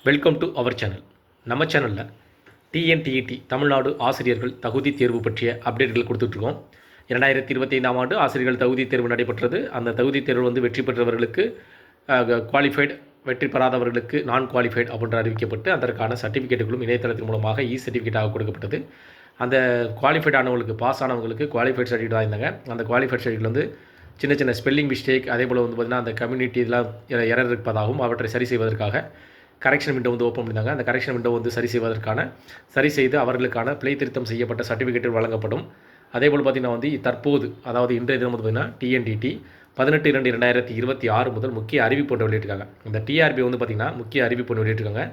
Welcome to our channel. நம்ம சேனலில் TNTET Tamil Nadu ஆசிரியர்கள் தகுதி தேர்வு பற்றிய அப்டேட்கள் கொடுத்துட்ருக்கோம். 2025ஆம் ஆண்டு ஆசிரியர்கள் தகுதி தேர்வு நடைபெற்றது. அந்த தகுதி தேர்வு வெற்றி பெற்றவர்களுக்கு குவாலிஃபைடு, வெற்றி பெறாதவர்களுக்கு நான் குவாலிஃபைடு அப்படின்ற அறிவிக்கப்பட்டு அதற்கான சர்டிஃபிகேட்டுகளும் இணையதளத்தின் மூலமாக சர்டிஃபிகேட்டாக கொடுக்கப்பட்டது. அந்த குவாலிஃபைட் ஆனவங்களுக்கு, பாஸ் ஆனவங்களுக்கு குவாலிஃபைட் சர்டிஃபிகேட் இருந்தாங்க. அந்த குவாலிஃபைட் சர்டிஃபிகேட் சின்ன சின்ன ஸ்பெல்லிங் மிஸ்டேக், அதே போல் பார்த்திங்கன்னா அந்த கம்யூனிட்டி இதெல்லாம் எரர் இருப்பதாகவும் அவற்றை சரி செய்வதற்காக கரெக்ஷன் விண்டோ ஓப்பன் பண்ணியிருந்தாங்க. அந்த கரெக்ஷன் விண்டோ சரி செய்வதற்கான சரி செய்து அவர்களுக்கான பிழை திருத்தம் செய்யப்பட்ட சர்டிஃபிகேட் வழங்கப்படும். அதேபோல் பார்த்திங்கன்னா தற்போது, அதாவது இன்றைய தினம் பார்த்திங்கன்னா டிஎன்டிடி 18/2/2026 முதல் முக்கிய அறிவிப்பு ஒன்று வெளியிட்டிருக்காங்க. இந்த டிஆர்பி பார்த்திங்கன்னா முக்கிய அறிவிப்பு ஒன்று வெளியிட்டிருக்காங்க.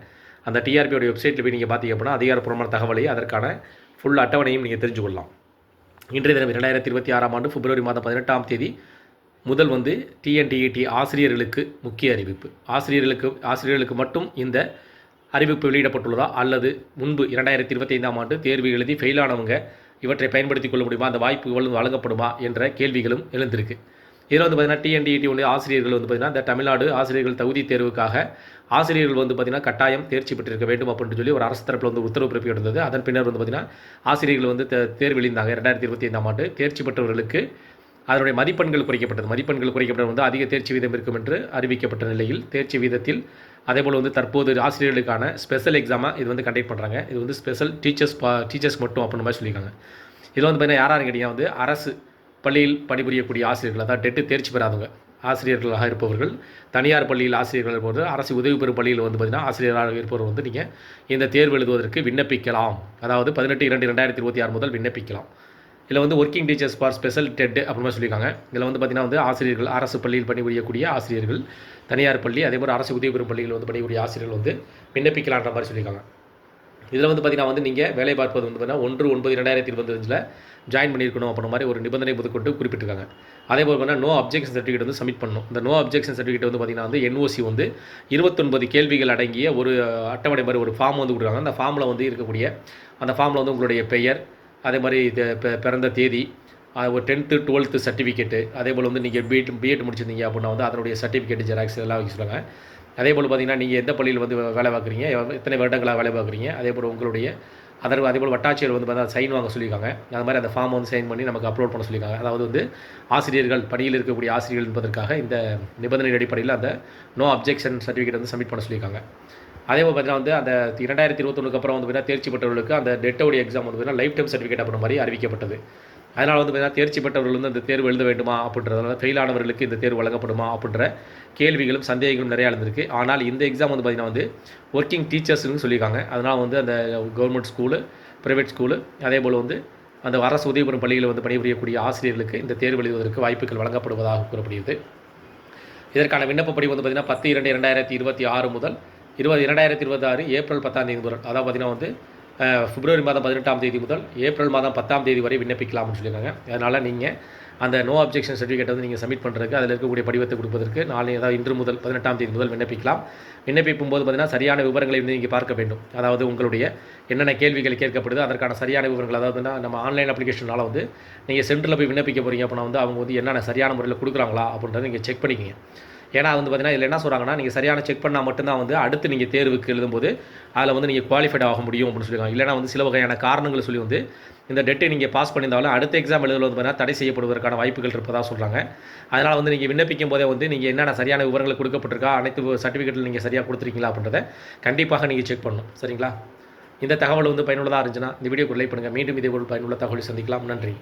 அந்த டிஆர்பியோட வெப்சைட்டில் போய் நீங்கள் பார்த்தீங்க அப்படின்னா அதிகாரப்பூர்வமான தகவலை, அதற்கான ஃபுல் அட்டவணையும் நீங்கள் தெரிஞ்சுக்கொள்ளலாம். இன்றைய தினம் 2026ஆம் ஆண்டு பிப்ரவரி மாதம் 18ஆம் தேதி முதல் டிஎன்டிஇடி ஆசிரியர்களுக்கு முக்கிய அறிவிப்பு. ஆசிரியர்களுக்கு மட்டும் இந்த அறிவிப்பு வெளியிடப்பட்டுள்ளதா, அல்லது முன்பு 2025ஆம் ஆண்டு தேர்வு எழுதி ஃபெயிலானவங்க இவற்றை பயன்படுத்திக் கொள்ள முடியுமா, அந்த வாய்ப்பு வழங்கப்படுமா என்ற கேள்விகளும் எழுந்திருக்கு. இதில் பார்த்திங்கன்னா டிஎன்டிஇடி ஆசிரியர்கள் பார்த்திங்கன்னா இந்த தமிழ்நாடு ஆசிரியர்கள் தகுதி தேர்வுக்காக ஆசிரியர்கள் பார்த்திங்கன்னா கட்டாயம் தேர்ச்சி பெற்றிருக்க வேண்டும் அப்படின்னு சொல்லி ஒரு அரசு தரப்பில் உத்தரவு பிறப்பித்திருந்தது. அதன் பின்னர் பார்த்திங்கன்னா ஆசிரியர்கள் தேர்வு எழுந்தாங்க. 2025ஆம் ஆண்டு தேர்ச்சி பெற்றவர்களுக்கு அதனுடைய மதிப்பெண்கள் குறைக்கப்பட்டது. அதிக தேர்ச்சி வீதம் இருக்கும் என்று அறிவிக்கப்பட்ட நிலையில் தேர்ச்சி வீதத்தில் அதேபோல் தற்போது ஆசிரியர்களுக்கான ஸ்பெஷல் எக்ஸாமாக இது கண்டக்ட் பண்ணுறாங்க. இது ஸ்பெஷல் டீச்சர்ஸ் மட்டும் அப்படின்ற மாதிரி சொல்லியிருக்காங்க. இதில் பார்த்தீங்கன்னா யாராரும் கேட்டிங்கன்னா அரசு பள்ளியில் பணிபுரியக்கூடிய ஆசிரியர்கள், அதாவது டெட்டு தேர்ச்சி பெறாதவங்க ஆசிரியர்களாக இருப்பவர்கள், தனியார் பள்ளியில் ஆசிரியர்கள் இருப்பவர், அரசு உதவி பெறும் பள்ளியில் பார்த்திங்கன்னா ஆசிரியராக இருப்பவர் நீங்கள் இந்த தேர்வு எழுதுவதற்கு விண்ணப்பிக்கலாம். அதாவது 18/2/2026 முதல் விண்ணப்பிக்கலாம். இதில் working teachers for special dead அப்படிமா சொல்லியிருக்காங்க. இதில் பார்த்திங்கன்னா ஆசிரியர்கள், அரசு பள்ளியில் பணிபுரியக்கூடிய ஆசிரியர்கள், தனியார் பள்ளி, அதேபோல் அரசு உதவி பெறும் பள்ளியில் பணிபுரிய ஆசிரியர்கள் விண்ணப்பிக்கலான்ற மாதிரி சொல்லியிருக்காங்க. இதில் பார்த்திங்கன்னா நீங்கள் வேலை பார்ப்பது பார்த்தீங்கன்னா 1/9/2025 ஜாயின் பண்ணியிருக்கணும் அப்படின்ற மாதிரி ஒரு நிபந்தனை முதற்கொண்டு குறிப்பிட்டிருக்காங்க. அதேபோல் நோ அப்ஜெக்ஷன் சர்டிஃபிகேட் சப்மிட் பண்ணணும். இந்த நோ அப்ஜெக்ஷன் சர்டிஃபிகேட் பார்த்திங்கன்னா என்ஓசி 29 கேள்விகள் அடங்கிய ஒரு அட்டவணை மாதிரி ஒரு ஃபார்ம் கொடுக்குறாங்க. அந்த ஃபார்மில் இருக்கக்கூடிய அந்த ஃபார்மில் உங்களுடைய பெயர், அதே மாதிரி பிறந்த தேதி, ஒரு 10th 12th சர்டிஃபிகேட்டு, அதேபோல் நீங்கள் பிஎட் முடிச்சிருந்தீங்க அப்படின்னா அதனுடைய சர்டிஃபிகேட் ஜெராக்ஸ் எல்லாம் வைக்க சொல்லுவாங்க. அதேபோல் பார்த்திங்கன்னா நீங்கள் எந்த பள்ளியில் வேலை பார்க்குறீங்க, எத்தனை வருடங்களாக வேலை பார்க்குறீங்க, அதேபோல் உங்களுடைய அதேபோல் வட்டாட்சியர் பார்த்தா சைன் வாங்க சொல்லியிருக்காங்க. அது மாதிரி அந்த ஃபார்ம் சைன் பண்ணி நமக்கு அப்லோட் பண்ண சொல்லியிருக்காங்க. அதாவது ஆசிரியர்கள், பணியில் இருக்கக்கூடிய ஆசிரியர்கள் என்பதற்காக இந்த நிபந்தனை அடிப்படையில் அந்த நோ அப்ஜெக்ஷன் சர்டிஃபிகேட் சப்மிட் பண்ண சொல்லியிருக்காங்க. அதேபோல் பார்த்தீங்கன்னா அந்த 2021 அப்புறம் பார்த்தீங்கன்னா தேர்ச்சி பெற்றவர்களுக்கு அந்த டெட்டோடைய எக்ஸாம் பார்த்தீங்கன்னா லைஃப் டைம் சர்டிஃபிகேட் அப்படின்ற மாதிரி அறிவிக்கப்பட்டது. அதனால் பார்த்தீங்கன்னா தேர்ச்சி பெற்றவர்கள் இந்த தேர்வு எழுத வேண்டுமா அப்படின்றதால, ஃபெயிலானவர்களுக்கு இந்த தேர்வு வழங்கப்படுமா அப்படின்ற கேள்விகளும் சந்தேகங்களும் நிறையா இருந்திருக்கு. ஆனால் இந்த எக்ஸாம் பார்த்திங்கன்னா ஒர்க்கிங் டீச்சர்ஸ்னு சொல்லியிருக்காங்க. அதனால் அந்த கவர்மெண்ட் ஸ்கூலு, ப்ரைவேட் ஸ்கூலு, அதேபோல் அந்த அரசு உதவி பெறும் பள்ளியில் பணிபுரியக்கூடிய ஆசிரியர்களுக்கு இந்த தேர்வு எழுதுவதற்கு வாய்ப்புகள் வழங்கப்படுவதாக கூறப்படுகிறது. இதற்கான விண்ணப்பப்படி பார்த்திங்கன்னா 10/2/2026 முதல் 2026 ஏப்ரல் 10ஆம் தேதி முதல், அதாவது பார்த்திங்கன்னா பிப்ரவரி மாதம் 18ஆம் தேதி முதல் ஏப்ரல் மாதம் 10ஆம் தேதி வரை விண்ணப்பிக்கலாம்னு சொல்லியிருக்காங்க. அதனால் நீங்கள் அந்த நோ அப்ஜெக்ஷன் சர்டிஃபிகேட் நீங்கள் சப்மிட் பண்ணுறதுக்கு, அதில் இருக்கக்கூடிய படிவத்தை கொடுப்பதற்கு அதாவது இன்று முதல் 18ஆம் தேதி முதல் விண்ணப்பிக்கலாம். விண்ணப்பிக்கும் போது பார்த்திங்கன்னா சரியான விவரங்களை நீங்கள் பார்க்க வேண்டும். அதாவது உங்களுடைய என்னென்ன கேள்விகள் கேட்கப்படுது அதற்கான சரியான விவரங்கள், அதாவது நம்ம ஆன்லைன் அப்ளிகேஷனால் நீங்கள் சென்டரில் போய் விண்ணப்பிக்க போகிறீங்க அப்படின்னா அவங்க என்னென்ன சரியான முறையில் கொடுக்குறாங்களா அப்படின்றத நீங்கள் செக் பண்ணிக்கிங்க. ஏன்னா பார்த்திங்கன்னா இதில் என்ன சொல்கிறாங்கன்னா, நீங்கள் சரியான செக் பண்ணால் மட்டும்தான் அடுத்து நீங்கள் தேர்வுக்கு எழுதும்போது அதில் நீங்கள் குவாலிஃபைட் ஆக முடியும் அப்படின்னு சொல்லியிருக்காங்க. இல்லைனா சில வகையான காரணங்கள் சொல்லி இந்த டெட்டை நீங்கள் பாஸ் பண்ணியிருந்தாலும் அடுத்த எக்ஸாம் எழுதுவது பார்த்தீங்கன்னா தடை செய்யப்படுவதற்கான வாய்ப்புகள் இருப்பதாக சொல்கிறாங்க. அதனால் நீங்கள் விண்ணப்பிக்கும் போதே நீங்கள் என்னென்ன சரியான விவரங்கள் கொடுக்கப்பட்டிருக்கா, அனைத்து சர்டிஃபிகேட்டில் நீங்கள் சரியாக கொடுத்துருக்கீங்களா அப்படின்றத கண்டிப்பாக நீங்கள் செக் பண்ணணும். சரிங்களா? இந்த தகவல் பயனுள்ளதாக இருந்துச்சுன்னா இந்த வீடியோக்கு லைக் பண்ணுங்கள். மீண்டும் இதே ஒரு பயனுள்ள தகவலை சந்திக்கலாம். நன்றி.